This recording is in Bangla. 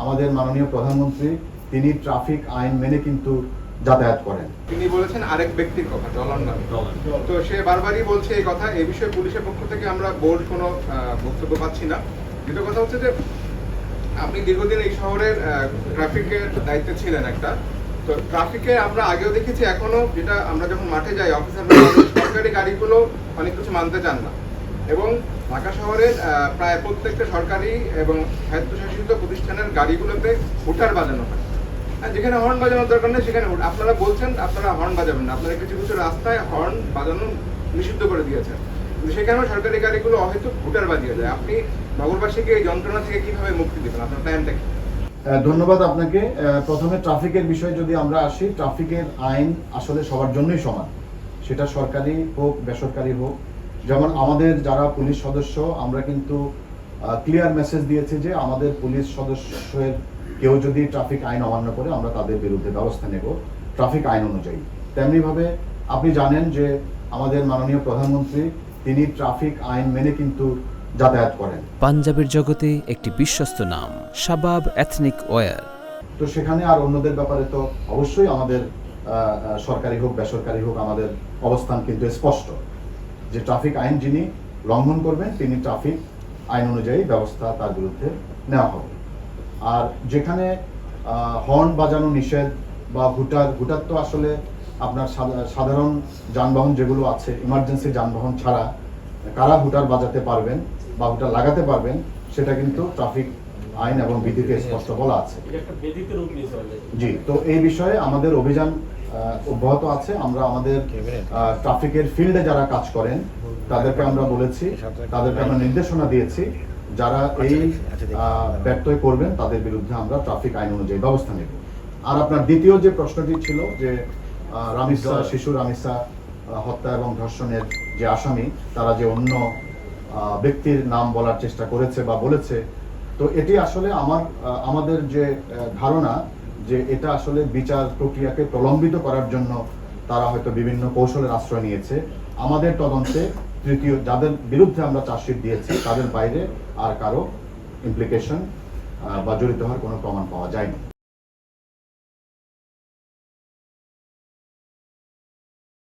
আমাদের মাননীয় প্রধানমন্ত্রী তিনি ট্রাফিক আইন মেনে কিন্তু যাতায়াত করেন। তিনি বলেছেন আরেক ব্যক্তির কথা ডলার নামে, তো সে বারবারই বলছে এই কথা। এই বিষয়ে পুলিশের পক্ষ থেকে আমরা বোল্ড কোনো বক্তব্য পাচ্ছি না। দ্বিতীয় কথা হচ্ছে যে আপনি দীর্ঘদিন এই শহরের ট্রাফিকের দায়িত্বে ছিলেন একটা, তো ট্রাফিকে আমরা আগেও দেখেছি এখনো, যেটা আমরা যখন মাঠে যাই অফিসার সরকারি গাড়িগুলো অনেক কিছু মানতে চান না, এবং ঢাকা শহরের প্রায় প্রত্যেকটা সরকারি এবং স্বায়ত্তশাসিত প্রতিষ্ঠানের গাড়িগুলোতে হুটার বাজানো হয়। যেখানে হর্ন বাজানোর দরকার নেই সেখানে আপনারা বলছেন আপনারা হর্ন বাজাবেন না, আপনারা কিছু কিছু রাস্তায় হর্ন বাজানো নিষিদ্ধ করে দিয়েছেন, কিন্তু সেখানেও সরকারি গাড়িগুলো অহেতুক হুটার বাজিয়ে যায়। আপনি নগরবাসীকে এই যন্ত্রণা থেকে কিভাবে মুক্তি দেবেন, আপনার প্ল্যানটা কি? ধন্যবাদ আপনাকে। প্রথমে ট্রাফিকের বিষয়ে যদি আমরা আসি, ট্রাফিকের আইন আসলে সবার জন্যই সমান, সেটা সরকারি হোক বেসরকারি হোক। যেমন আমাদের যারা পুলিশ সদস্য, আমরা কিন্তু ক্লিয়ার মেসেজ দিয়েছি যে আমাদের পুলিশ সদস্যের কেউ যদি ট্রাফিক আইন অমান্য করে আমরা তাদের বিরুদ্ধে ব্যবস্থা নেব ট্রাফিক আইন অনুযায়ী। তেমনিভাবে আপনি জানেন যে আমাদের মাননীয় প্রধানমন্ত্রী তিনি ট্রাফিক আইন মেনে কিন্তু যাতায়াত করেন। পাঞ্জাবের জগতে একটি বিশ্বস্ত নাম শাবাব এথনিক ওয়্যার। তো সেখানে আর অন্যদের ব্যাপারে তো অবশ্যই আমাদের সরকারি হোক বেসরকারি হোক আমাদের অবস্থান কিন্তু স্পষ্ট যে ট্রাফিক আইন যিনি লঙ্ঘন করবেন তিনি ট্রাফিক আইন অনুযায়ী ব্যবস্থা তার বিরুদ্ধে নেওয়া হবে। আর যেখানে হর্ন বাজানো নিষেধ বা হুটার তো আসলে আপনার সাধারণ যানবাহন যেগুলো আছে, ইমার্জেন্সি যানবাহন ছাড়া কারা হুটার বাজাতে পারবেন বা হুটার লাগাতে পারবেন সেটা কিন্তু ট্রাফিক আইন এবং বিধিতে স্পষ্ট বলা আছে। জি, তো এই বিষয়ে আমাদের অভিযান অব্যাহত আছে। আমরা আমাদের ট্রাফিকের ফিল্ডে যারা কাজ করেন তাদেরকে আমরা বলেছি, তাদেরকে আমরা নির্দেশনা দিয়েছি যারা এই ব্যত্যয় করবেন তাদের বিরুদ্ধে আমরা ট্রাফিক আইন অনুযায়ী ব্যবস্থা নেব। আর আপনার দ্বিতীয় যে প্রশ্নটি ছিল যে রামিসা, শিশু রামিসা হত্যা এবং ধর্ষণের যে আসামি, তারা যে অন্য ব্যক্তির নাম বলার চেষ্টা করেছে বা বলেছে, তো এটি আসলে আমাদের যে ধারণা যে এটা আসলে বিচার প্রক্রিয়াকে প্রলম্বিত করার জন্য তারা হয়তো বিভিন্ন কৌশলের আশ্রয় নিয়েছে। আমাদের তদন্তে তৃতীয় যাদের বিরুদ্ধে আমরা চার্জশিট দিয়েছি তাদের বাইরে আর কারো ইমপ্লিকেশন বা জড়িত হওয়ার কোনো প্রমাণ পাওয়া যায়নি।